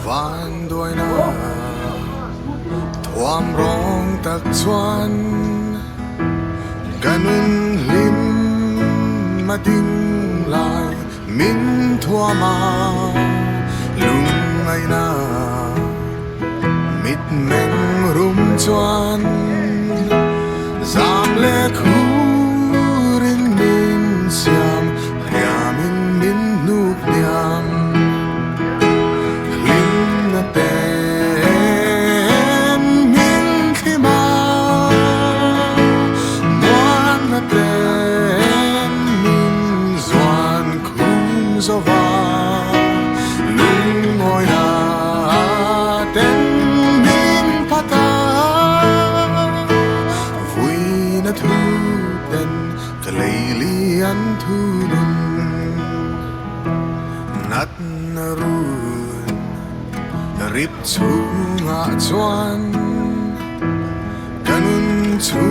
van đôi na thoam rong tak chuan kanun lim ma ding lai min thua ma lung ai na mit men rum chuan zam le khu rin min siam riamin min nuk niam lim na ten min khi ma moan na ten min doan khung zo va lung ngồi na ten min pata vui na thu ten ka lei lian thu lun nat na run rip chu nga chuan kanun chu